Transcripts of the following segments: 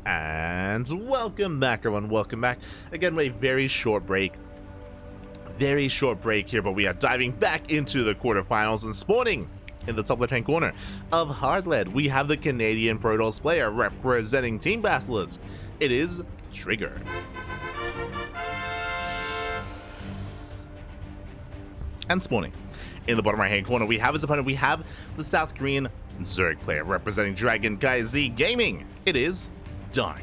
And welcome back, everyone. Welcome back. Again, with a very short break. Very short break here, but we are diving back into the quarterfinals and spawning in the top left-hand corner of Hardlead. We have the Canadian Protoss player representing Team Basilisk. It is Trigger. And spawning in the bottom right-hand corner, we have his opponent. We have the South Korean Zerg player representing CranKy Gaming. It is Dark.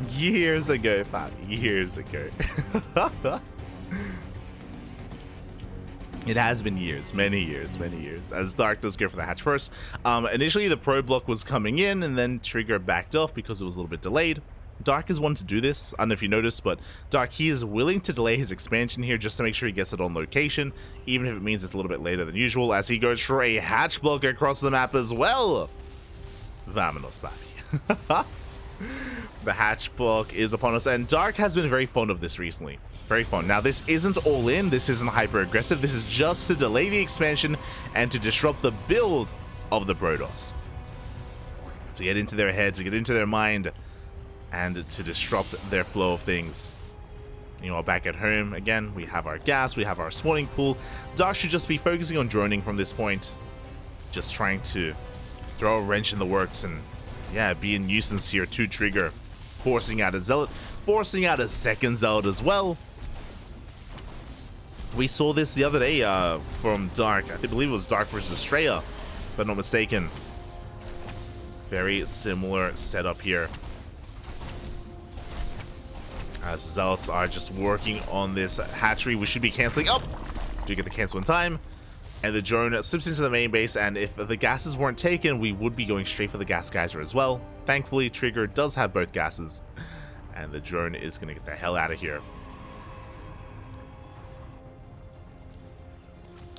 Years ago, Pat. Years ago. It has been years, many years, as Dark does go for the hatch first. Initially, the pro block was coming in, and then Trigger backed off because it was a little bit delayed. Dark is one to do this. I don't know if you noticed, but Dark, he is willing to delay his expansion here just to make sure he gets it on location, even if it means it's a little bit later than usual, as he goes for a hatch block across the map as well. Vamonos, baby. The hatch block is upon us, and Dark has been very fond of this recently. Very fun. Now, this isn't all in, this isn't hyper aggressive, this is just to delay the expansion and to disrupt the build of the Protoss. To get into their head, to get into their mind, and to disrupt their flow of things. Meanwhile, back at home, again, we have our gas, we have our spawning pool. Dark should just be focusing on droning from this point. Just trying to throw a wrench in the works and, yeah, be a nuisance here to Trigger. Forcing out a Zealot, forcing out a second Zealot as well. We saw this the other day from Dark. I believe it was Dark versus Australia, if I'm not mistaken. Very similar setup here. As Zealots are just working on this hatchery, we should be canceling. Oh! Do get the cancel in time. And the drone slips into the main base, and if the gases weren't taken, we would be going straight for the gas geyser as well. Thankfully, Trigger does have both gases, and the drone is going to get the hell out of here.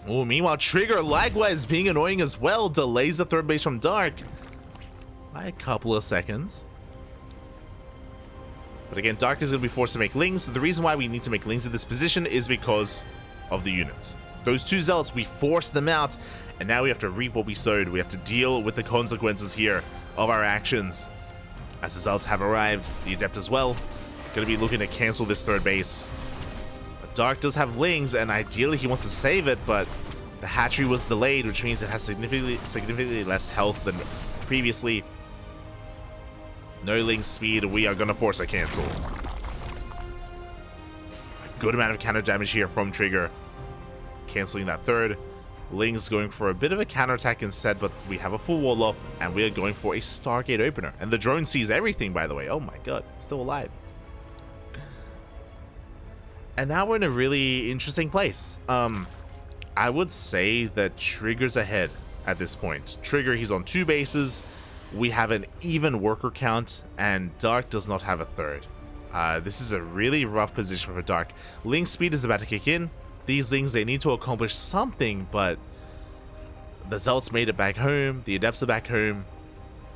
Oh, meanwhile, Trigger, likewise being annoying as well, delays the third base from Dark by a couple of seconds. But again, Dark is going to be forced to make Lings. The reason why we need to make Lings in this position is because of the units. Those two Zealots, we forced them out, and now we have to reap what we sowed. We have to deal with the consequences here of our actions. As the Zealots have arrived, the Adept as well, going to be looking to cancel this third base. But Dark does have Lings, and ideally he wants to save it, but the hatchery was delayed, which means it has significantly less health than previously. No Lings speed, we are going to force a cancel. A good amount of counter damage here from Trigger. Canceling that third. Ling's going for a bit of a counterattack instead, but we have a full wall off, and we are going for a Stargate opener. And the drone sees everything, by the way. Oh my god, it's still alive. And now we're in a really interesting place. I would say that Trigger's ahead at this point. Trigger, he's on 2 bases. We have an even worker count, and Dark does not have a third. This is a really rough position for Dark. Ling's speed is about to kick in. These Lings, they need to accomplish something, but the Zealots made it back home. The Adepts are back home.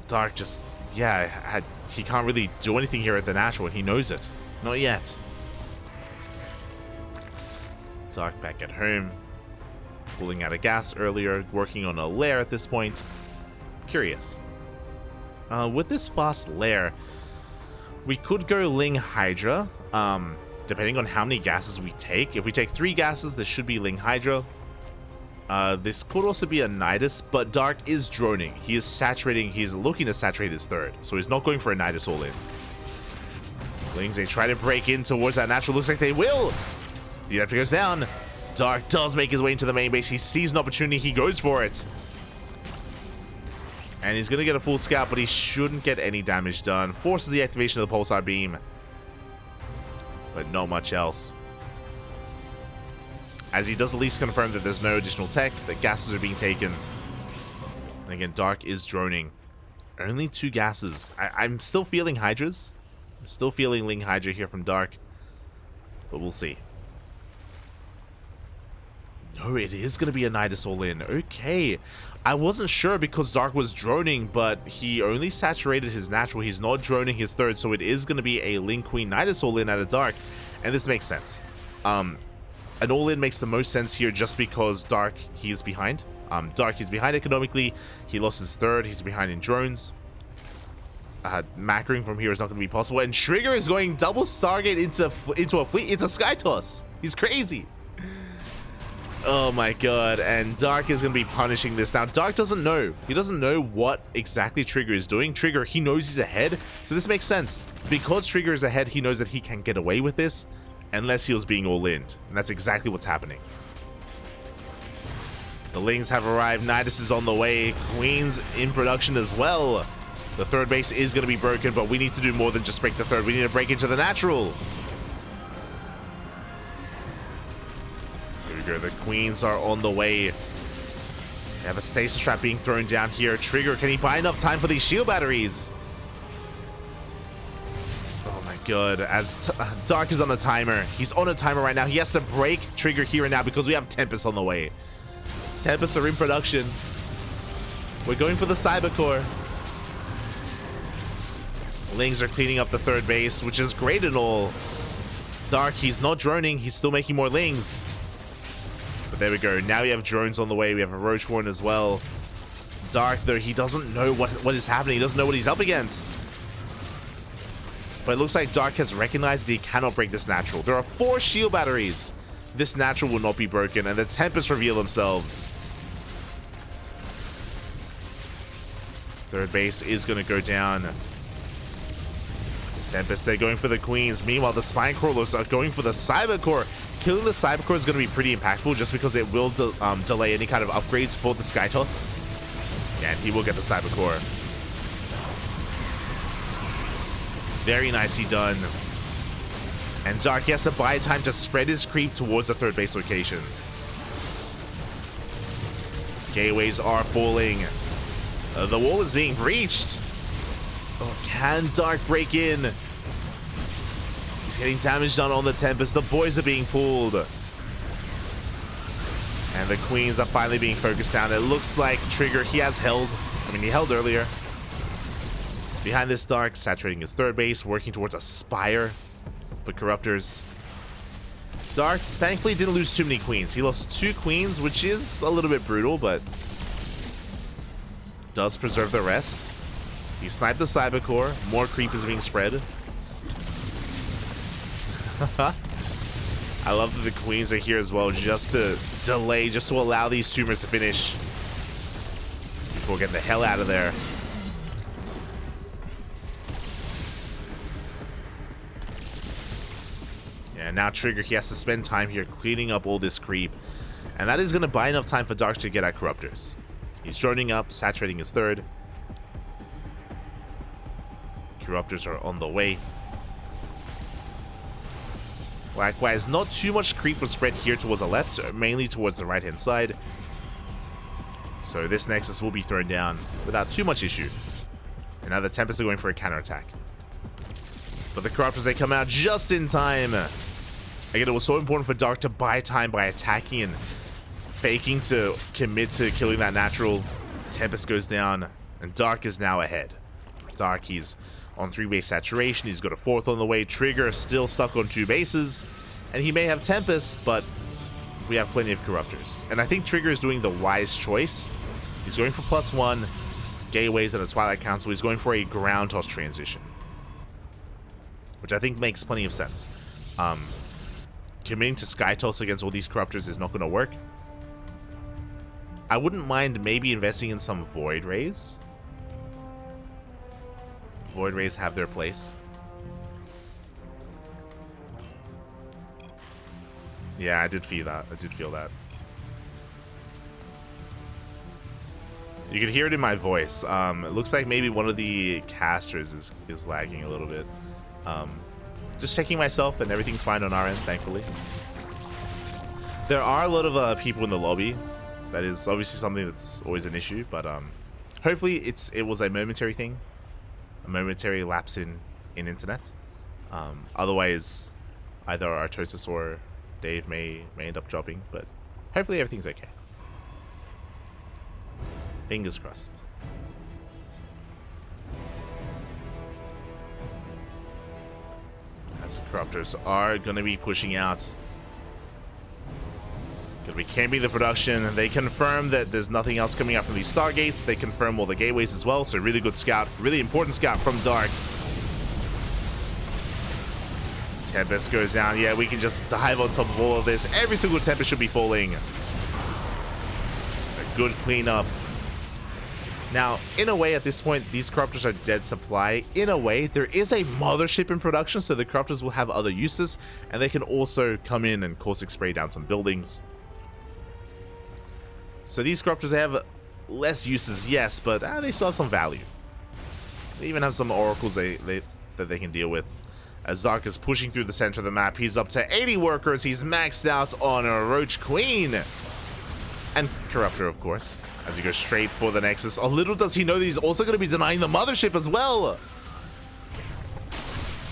Dark just, yeah, he can't really do anything here at the natural, and he knows it. Not yet. Dark back at home. Pulling out a gas earlier, working on a lair at this point. Curious. With this fast lair, we could go Ling Hydra. Depending on how many gases we take. If we take 3 gases, this should be Ling Hydra. This could also be a Nidus, but Dark is droning. He is saturating. He's looking to saturate his third, so he's not going for a Nidus all in. Lings, they try to break in towards that natural. Looks like they will. The Adept goes down. Dark does make his way into the main base. He sees an opportunity. He goes for it. And he's going to get a full scout, but he shouldn't get any damage done. Forces the activation of the Pulsar Beam. But not much else. As he does at least confirm that there's no additional tech, that gases are being taken. And again, Dark is droning. Only 2 gases. I'm still feeling Hydras. I'm still feeling Ling Hydra here from Dark. But we'll see. No, it is going to be a Nidus all-in. Okay. I wasn't sure because Dark was droning, but he only saturated his natural. He's not droning his third, so it is going to be a Ling Queen Nidus all-in out of Dark. And this makes sense. An all-in makes the most sense here just because Dark, he's behind. Dark, he's behind economically. He lost his third. He's behind in drones. Macroing from here is not going to be possible. And Trigger is going double Stargate into a fleet. It's a Sky Toss. He's crazy. Oh my god. And Dark is going to be punishing this. Now, Dark doesn't know. He doesn't know what exactly Trigger is doing. Trigger, he knows he's ahead. So this makes sense. Because Trigger is ahead, he knows that he can get away with this unless he was being all-in. And that's exactly what's happening. The Lings have arrived. Nidus is on the way. Queen's in production as well. The third base is going to be broken, but we need to do more than just break the third. We need to break into the natural. Here we go. The Queens are on the way. They have a stasis trap being thrown down here. Trigger, can he buy enough time for these shield batteries? Oh my god. As Dark is on a timer. He's on a timer right now. He has to break Trigger here and now because we have Tempest on the way. Tempests are in production. We're going for the Cyber Core. Lings are cleaning up the third base, which is great and all. Dark, he's not droning. He's still making more Lings. But there we go. Now we have drones on the way. We have a Roach Warren as well. Dark, though, he doesn't know what is happening. He doesn't know what he's up against. But it looks like Dark has recognized that he cannot break this natural. There are 4 shield batteries. This natural will not be broken, and the Tempests reveal themselves. Third base is going to go down. Tempest, they're going for the Queens. Meanwhile, the Spine Crawlers are going for the Cyber Core. Killing the Cyber Core is going to be pretty impactful just because it will delay any kind of upgrades for the Sky Toss. Yeah, and he will get the Cyber Core. Very nicely done. And Dark, he has to buy time to spread his creep towards the third base locations. Gateways are falling. The wall is being breached. Oh, can Dark break in? He's getting damage done on the Tempest. The boys are being pulled. And the Queens are finally being focused down. It looks like Trigger, he has held. I mean, he held earlier. Behind this, Dark, saturating his third base, working towards a Spire for Corruptors. Dark, thankfully, didn't lose too many Queens. He lost 2 Queens, which is a little bit brutal, but does preserve the rest. He sniped the Cyber Core. More creep is being spread. I love that the Queens are here as well, just to delay, just to allow these tumors to finish before getting the hell out of there. Yeah, now Trigger, he has to spend time here cleaning up all this creep, and that is going to buy enough time for Dark to get at Corruptors. He's droning up, saturating his third. Corruptors are on the way. Likewise, not too much creep was spread here towards the left, mainly towards the right-hand side. So this Nexus will be thrown down without too much issue. And now the Tempests are going for a counterattack. But the Corruptors, they come out just in time. Again, it was so important for Dark to buy time by attacking and faking to commit to killing that natural. Tempest goes down, and Dark is now ahead. Dark, he's on 3-base saturation. He's got a 4th on the way. Trigger still stuck on 2 bases. And he may have Tempest, but we have plenty of Corruptors. And I think Trigger is doing the wise choice. He's going for +1 gateways and a Twilight Council. He's going for a ground toss transition, which I think makes plenty of sense. Committing to Sky Toss against all these Corruptors is not going to work. I wouldn't mind maybe investing in some Void Rays. Void Rays have their place. Yeah, I did feel that. You can hear it in my voice. It looks like maybe one of the casters is lagging a little bit. Just checking myself, and everything's fine on our end, thankfully. There are a lot of people in the lobby. That is obviously something that's always an issue, but hopefully it was a momentary thing. A momentary lapse in internet. Otherwise, either Artosis or Dave may end up dropping, but hopefully everything's okay. Fingers crossed. As the Corruptors are going to be pushing out. we camping the production. They confirm that there's nothing else coming out from these stargates. They confirm all the gateways as well. So really good scout, really important scout from Dark. Tempest goes down. Yeah, we can just dive on top of all of this. Every single Tempest should be falling. A good cleanup. Now, in a way, at this point, these corruptors are dead supply. In a way, there is a mothership in production, so the corruptors will have other uses, and they can also come in and caustic spray down some buildings. So these corruptors have less uses, yes, but they still have some value. They even have some oracles that they can deal with. As Dark is pushing through the center of the map, he's up to 80 workers. He's maxed out on a Roach Queen. And Corruptor, of course, as he goes straight for the Nexus. A little does he know that he's also going to be denying the Mothership as well.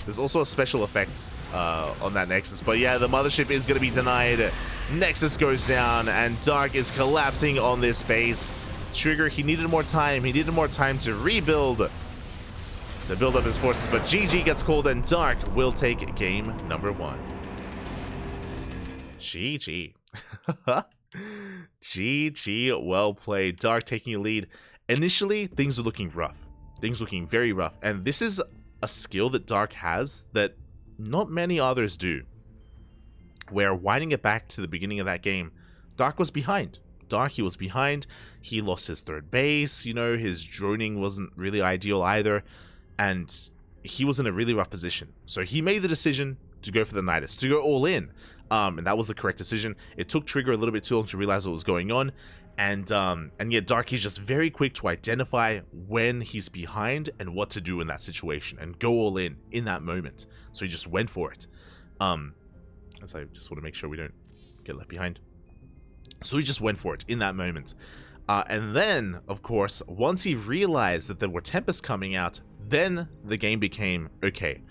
There's also a special effect on that Nexus. But yeah, the Mothership is going to be denied. Nexus goes down, and Dark is collapsing on this base. Trigger, he needed more time. He needed more time to rebuild, to build up his forces. But GG gets called, and Dark will take game number 1. GG. GG, well played. Dark taking a lead. Initially, things were looking rough. Things looking very rough. And this is a skill that Dark has that not many others do. Where, winding it back to the beginning of that game, Dark was behind. He was behind. He lost his third base. You know, his droning wasn't really ideal either. And he was in a really rough position. So he made the decision to go for the Nidus, to go all in. And that was the correct decision. It took Trigger a little bit too long to realize what was going on. And yet Dark is just very quick to identify when he's behind and what to do in that situation and go all in that moment. So he just went for it. As I just want to make sure we don't get left behind. So he just went for it in that moment. And then, of course, once he realized that there were Tempests coming out, then the game became, okay,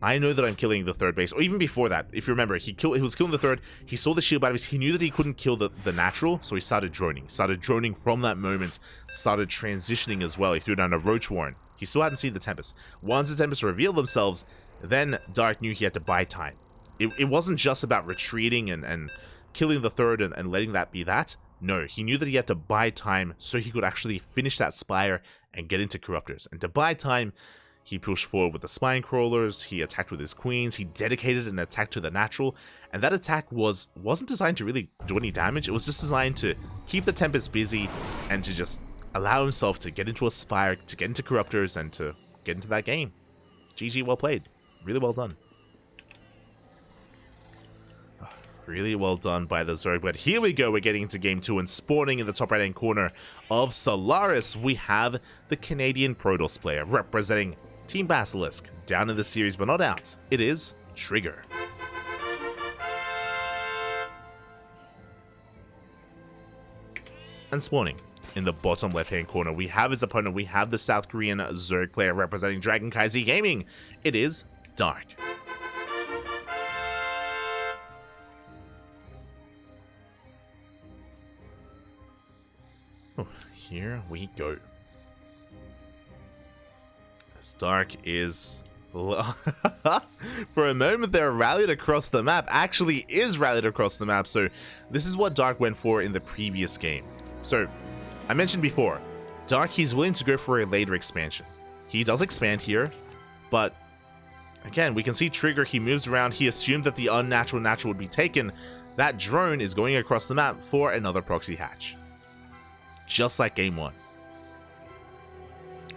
I know that I'm killing the third base. Or even before that, if you remember, he was killing the third, he saw the shield batteries, he knew that he couldn't kill the natural, so he started droning. Started droning from that moment, started transitioning as well. He threw down a Roach Warren. He still hadn't seen the Tempest. Once the Tempests revealed themselves, then Dark knew he had to buy time. It wasn't just about retreating and killing the third and letting that be that. No, he knew that he had to buy time so he could actually finish that Spire and get into Corruptors. And to buy time, he pushed forward with the Spine Crawlers, he attacked with his Queens, he dedicated an attack to the natural, and that attack wasn't designed to really do any damage. It was just designed to keep the Tempest busy and to just allow himself to get into a Spire, to get into Corruptors, and to get into that game. GG, well played. Really well done. Really well done by the Zerg. But here we go, we're getting into game 2, and spawning in the top right hand corner of Solaris, we have the Canadian Protoss player representing Team Basilisk, down in the series but not out. It is Trigger. And spawning in the bottom left hand corner, we have his opponent. We have the South Korean Zerg player representing DragonKy Gaming. It is Dark. Here we go. Dark is for a moment there rallied across the map, actually is rallied across the map. So this is what Dark went for in the previous game. So I mentioned before, Dark, he's willing to go for a later expansion. He does expand here, but again, we can see Trigger, he moves around, he assumed that the unnatural natural would be taken. That drone is going across the map for another proxy hatch. Just like game 1.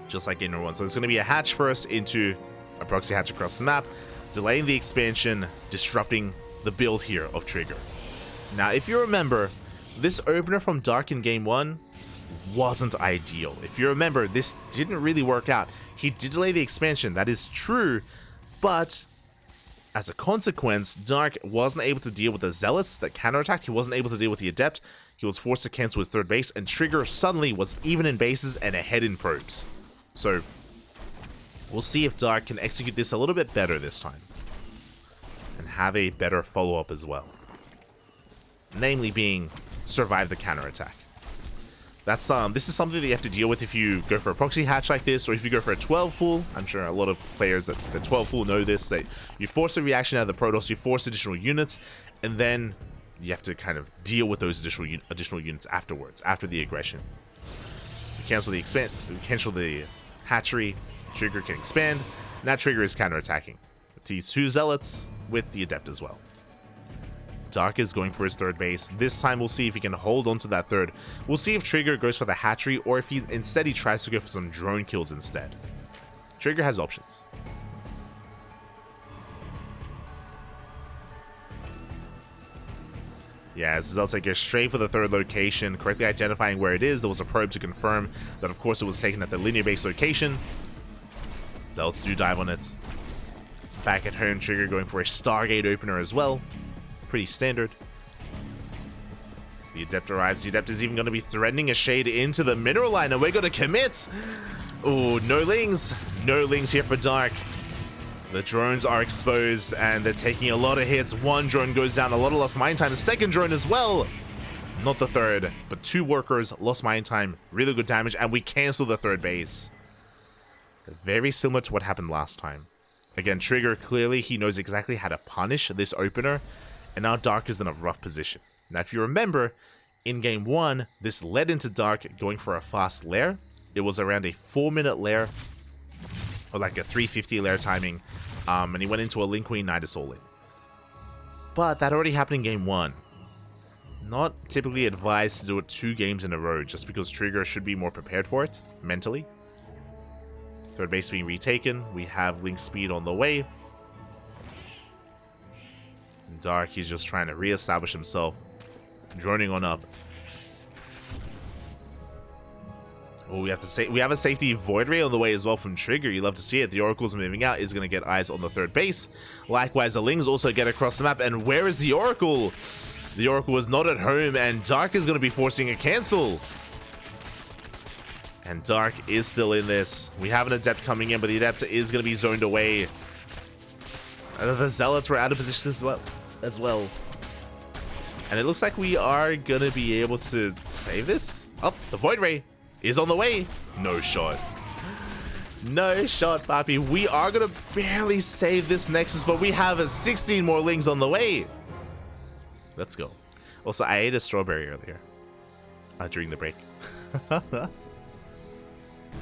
Just like game number 1. So it's going to be a hatch first into a proxy hatch across the map, delaying the expansion, disrupting the build here of Trigger. Now, if you remember, this opener from Dark in game 1 wasn't ideal. If you remember, this didn't really work out. He did delay the expansion, that is true, but as a consequence, Dark wasn't able to deal with the Zealots that counterattacked. He wasn't able to deal with the Adept. He was forced to cancel his third base, and Trigger suddenly was even in bases and ahead in probes. So we'll see if Dark can execute this a little bit better this time and have a better follow-up as well. Namely being survive the counterattack. That's this is something that you have to deal with if you go for a proxy hatch like this, or if you go for a 12 full. I'm sure a lot of players that the 12 full know this, that you force a reaction out of the Protoss, you force additional units, and then you have to kind of deal with those additional units afterwards, after the aggression. You cancel the hatchery, Trigger can expand, and that Trigger is counterattacking. These 2 Zealots with the Adept as well. Dark is going for his third base. This time we'll see if he can hold on to that third. We'll see if Trigger goes for the hatchery or if he tries to go for some drone kills instead. Trigger has options. Yeah, Zeltec goes straight for the third location, correctly identifying where it is. There was a probe to confirm that, of course, it was taken at the linear base location. Zealots do dive on it. Back at home, Trigger going for a Stargate opener as well. Pretty standard. The Adept arrives. The Adept is even going to be threatening a shade into the mineral line, and we're going to commit. Oh, no lings. No lings here for Dark. The drones are exposed, and they're taking a lot of hits. 1 drone goes down, a lot of lost mine time. The second drone as well. Not the third, but 2 workers, lost mine time, really good damage, and we cancel the third base. Very similar to what happened last time. Again, Trigger, clearly he knows exactly how to punish this opener, and now Dark is in a rough position. Now, if you remember, in game 1, this led into Dark going for a fast lair. It was around a 4-minute lair, or like a 350 lair timing, and he went into a Link Queen Nidus all in. But that already happened in game 1. Not typically advised to do it 2 games in a row, just because Trigger should be more prepared for it, mentally. Third base being retaken, we have Link speed on the way. Dark, he's just trying to reestablish himself, droning on up. Oh, we have a safety Void Ray on the way as well from Trigger. You love to see it. The Oracle's moving out, is going to get eyes on the third base. Likewise, the Lings also get across the map. And where is the Oracle? The Oracle was not at home, and Dark is going to be forcing a cancel. And Dark is still in this. We have an Adept coming in, but the Adept is going to be zoned away. And the Zealots were out of position as well. And it looks like we are going to be able to save this. Oh, the Void Ray is on the way. No shot. No shot, Papi. We are going to barely save this Nexus, but we have 16 more Lings on the way. Let's go. Also, I ate a strawberry earlier. During the break.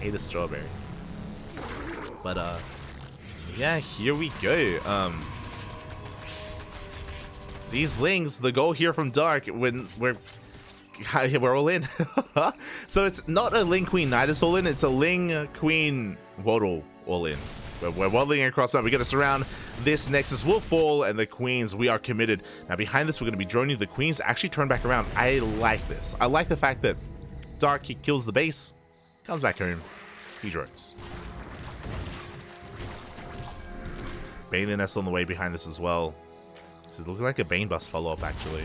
Ate a strawberry. But, yeah, here we go. These Lings, the goal here from Dark, when we're all in. So it's not a Ling Queen Nidus all in, it's a Ling Queen Waddle all in. We're waddling across now. We got to surround. This Nexus will fall, and the Queens, we are committed. Now behind this, we're going to be droning the Queens to actually turn back around. I like this. I like the fact that Dark, he kills the base, comes back home, he drones. Baneling Nest on the way behind this as well. This is looking like a Bane Bust follow-up, actually.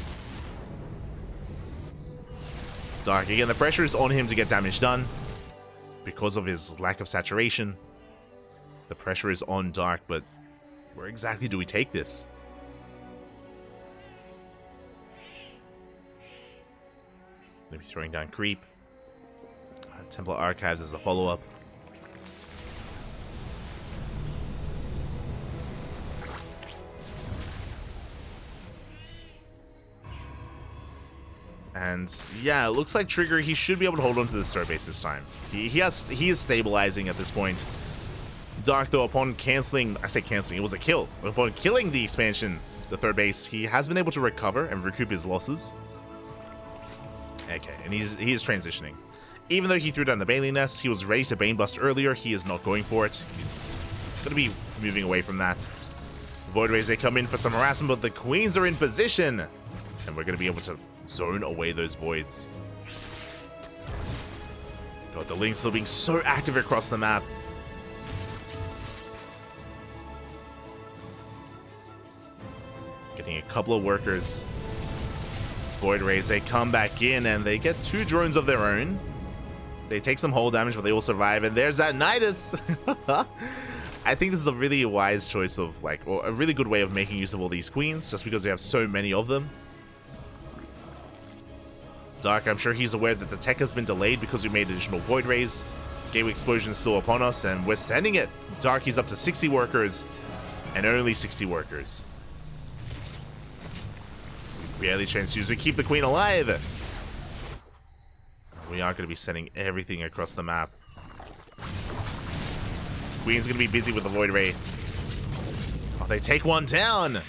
Dark, again, the pressure is on him to get damage done because of his lack of saturation. The pressure is on Dark, but where exactly do we take this? Maybe throwing down Creep. Templar Archives as a follow-up. And yeah, it looks like Trigger, he should be able to hold on to this third base this time. He is stabilizing at this point. Dark, though, upon canceling, I say canceling, it was a kill. Upon killing the expansion, the third base, he has been able to recover and recoup his losses. Okay, and he is transitioning. Even though he threw down the Baneling Nest, he was ready to Bane Bust earlier. He is not going for it. He's going to be moving away from that. Void Rays, they come in for some harassment, but the Queens are in position. And we're going to be able to zone away those Voids. God, the Lings still being so active across the map. Getting a couple of workers. Void Rays, they come back in and they get 2 drones of their own. They take some hull damage, but they will survive. And there's that Nidus. I think this is a really wise choice of, like, or a really good way of making use of all these Queens, just because we have so many of them. Dark, I'm sure he's aware that the tech has been delayed because we made additional Void Rays. Gateway Explosion is still upon us, and we're sending it. Dark, he's up to 60 workers, and only 60 workers. Barely transfused. We keep the queen alive. We are going to be sending everything across the map. Queen's going to be busy with the Void Ray. Oh, they take one down.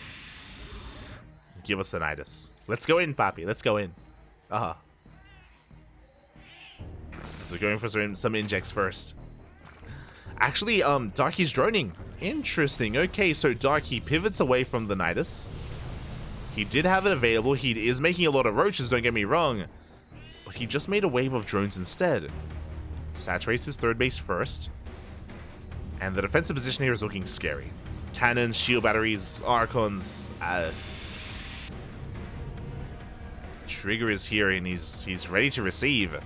Give us the Nidus. Let's go in, Papi. Let's go in. So we're going for some injects first. Actually, Darky's droning. Interesting. Okay, so Darky pivots away from the Nidus. He did have it available. He is making a lot of roaches, don't get me wrong. But he just made a wave of drones instead. Saturates his third base first. And the defensive position here is looking scary. Cannons, shield batteries, Archons. Trigger is here and he's ready to receive.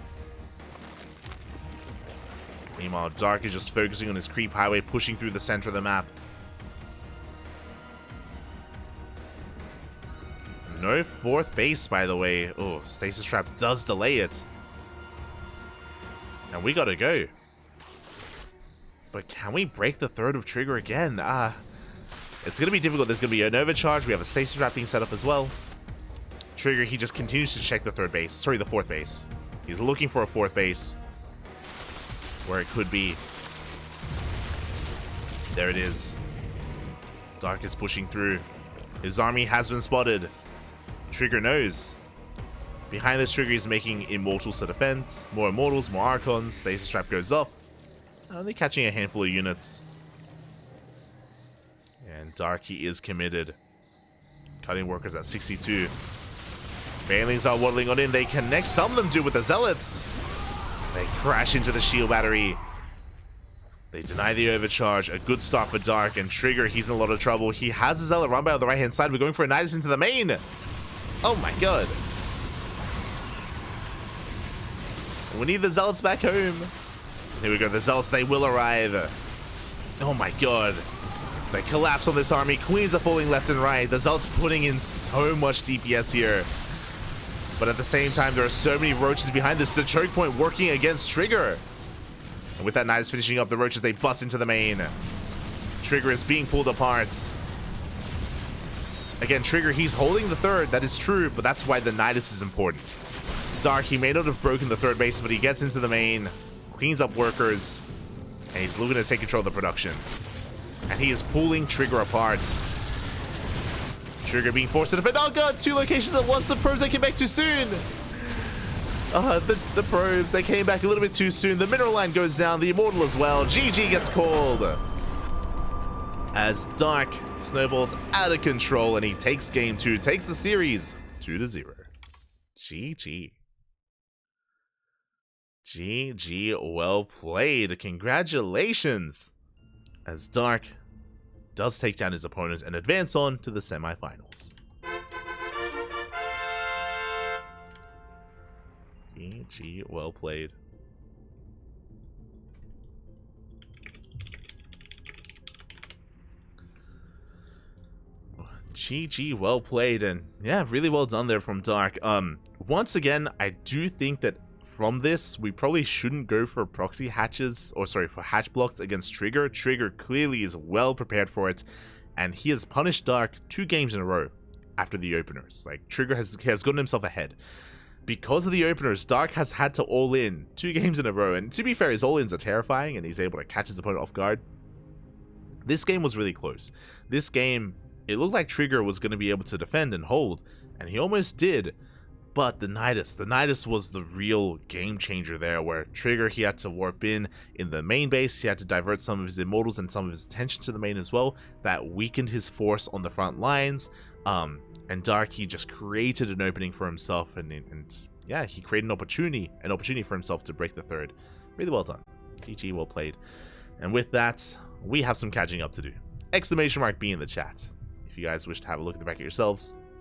Meanwhile, Dark is just focusing on his creep highway, pushing through the center of the map. No fourth base, by the way. Oh, Stasis Trap does delay it. And we gotta go. But can we break the third of Trigger again? It's gonna be difficult. There's gonna be an overcharge. We have a Stasis Trap being set up as well. Trigger, he just continues to check the third base. Sorry, the fourth base. He's looking for a fourth base. Where it could be. There it is. Dark is pushing through. His army has been spotted. Trigger knows. Behind this, Trigger is making Immortals to defend. More Immortals, more Archons. Stasis Trap goes off. Only catching a handful of units. And Darky is committed. Cutting workers at 62. Banelings are waddling on in. They connect. Some of them do with the Zealots. They crash into the shield battery. They deny the overcharge. A good start for Dark. And Trigger, he's in a lot of trouble. He has a Zealot run by on the right-hand side. We're going for a Nidus into the main. Oh my god. We need the Zealots back home. Here we go. The Zealots, they will arrive. Oh my god. They collapse on this army. Queens are falling left and right. The Zealots putting in so much DPS here. But at the same time, there are so many roaches behind this. The choke point working against Trigger. And with that Nidus finishing up the roaches, they bust into the main. Trigger is being pulled apart. Again, Trigger, he's holding the third. That is true, but that's why the Nidus is important. Dark, he may not have broken the third base, but he gets into the main, cleans up workers, and he's looking to take control of the production. And he is pulling Trigger apart. Trigger being forced to defend. Oh god, two locations at once. The probes, they came back too soon. The probes, they came back a little bit too soon. The mineral line goes down. The Immortal as well. GG gets called. As Dark snowballs out of control and he takes game 2, takes the series 2-0. GG. GG, well played. Congratulations. As Dark does take down his opponent and advance on to the semifinals. GG, well played. GG, well played, and yeah, really well done there from Dark. Once again, I do think that from this, we probably shouldn't go for proxy hatches, or sorry, for hatch blocks against Trigger. Trigger clearly is well prepared for it, and he has punished Dark 2 games in a row after the openers. Like, Trigger has gotten himself ahead. Because of the openers, Dark has had to all-in 2 games in a row, and to be fair, his all-ins are terrifying, and he's able to catch his opponent off guard. This game was really close. This game, it looked like Trigger was going to be able to defend and hold, and he almost did. But the Nidus was the real game changer there, where Trigger, he had to warp in the main base, he had to divert some of his Immortals and some of his attention to the main as well. That weakened his force on the front lines, and Dark, he just created an opening for himself, and yeah, he created an opportunity for himself to break the third. Really well done. GG, well played. And with that, we have some catching up to do. !B in the chat. If you guys wish to have a look at the back of yourselves,